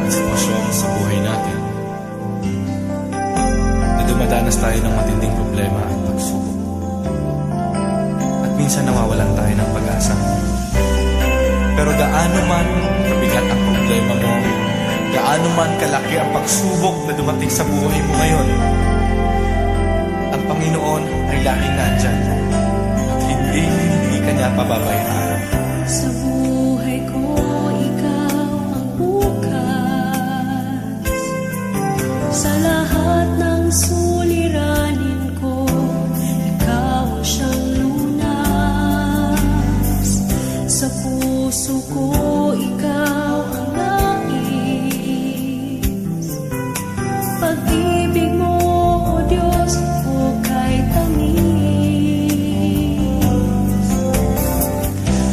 sitwasyon sa buhay natin na dumadanas tayo ng matinding problema at pagsubok. At minsan nawawalan tayo ng pag-asa. Pero gaano man kabigat ang problema mo, gaano man kalaki ang pagsubok na dumating sa buhay mo ngayon, ang Panginoon ay laging nandyan at hindi ka niya pababayaan. Sa buhay ko, ikaw ang bukas. Sa lahat ng suliranin ko, ikaw ang siyang lunas. Sa puso ko, ikaw ang nais. Pag-ibig mo, O Diyos, hukay tamis.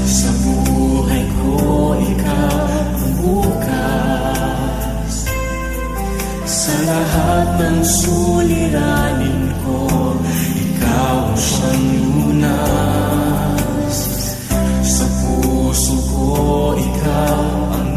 Sa buhay ko, ikaw ang bukas. Sa lahat ng suliranin ko, ikaw ang siyang lunas. Sa puso ko, ikaw ang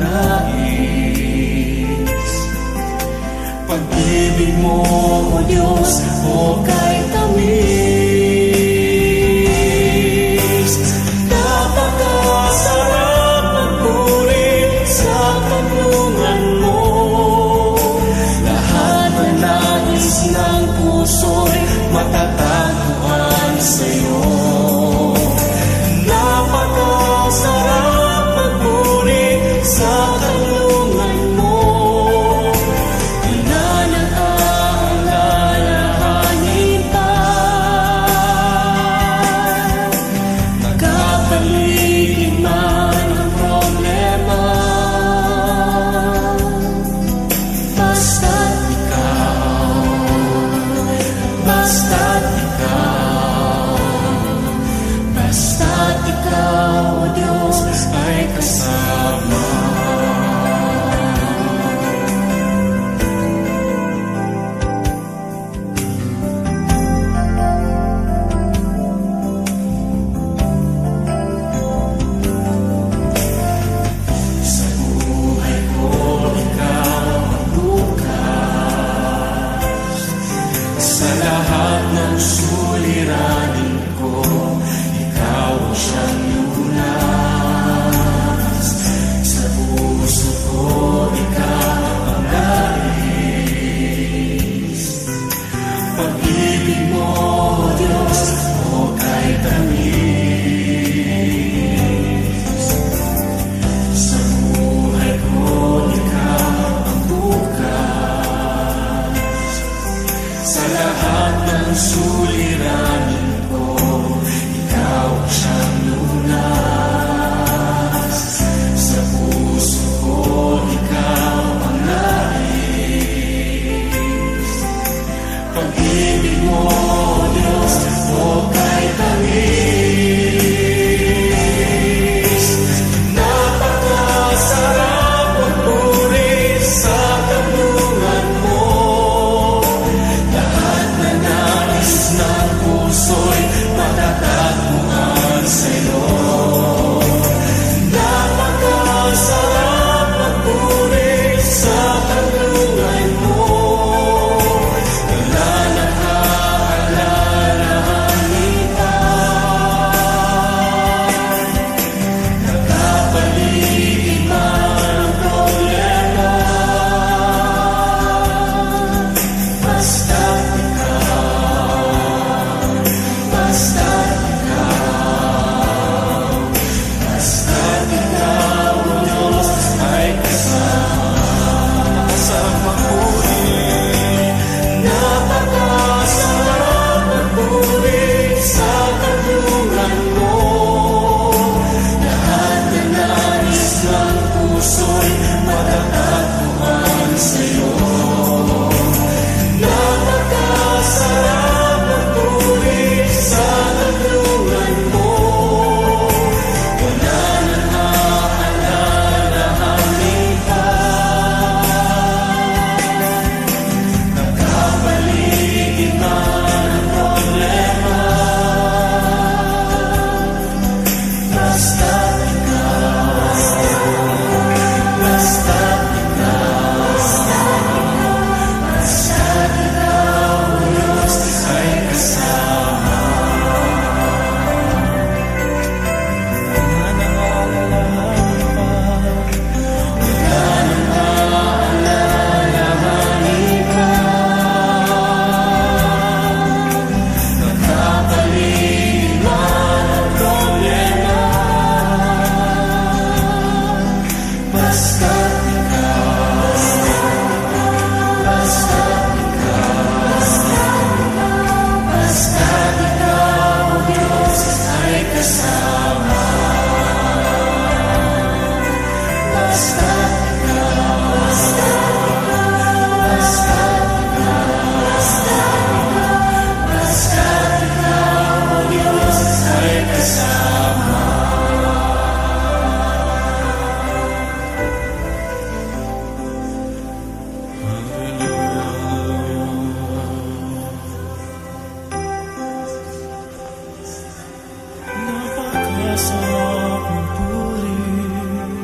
masarap magpulis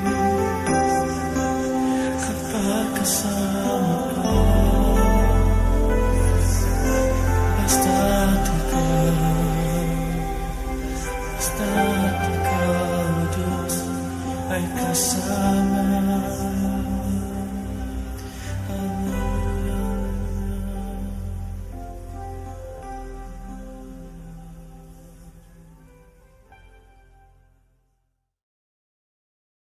kapag kasama ka. Basta't ikaw, Diyos, ay kasama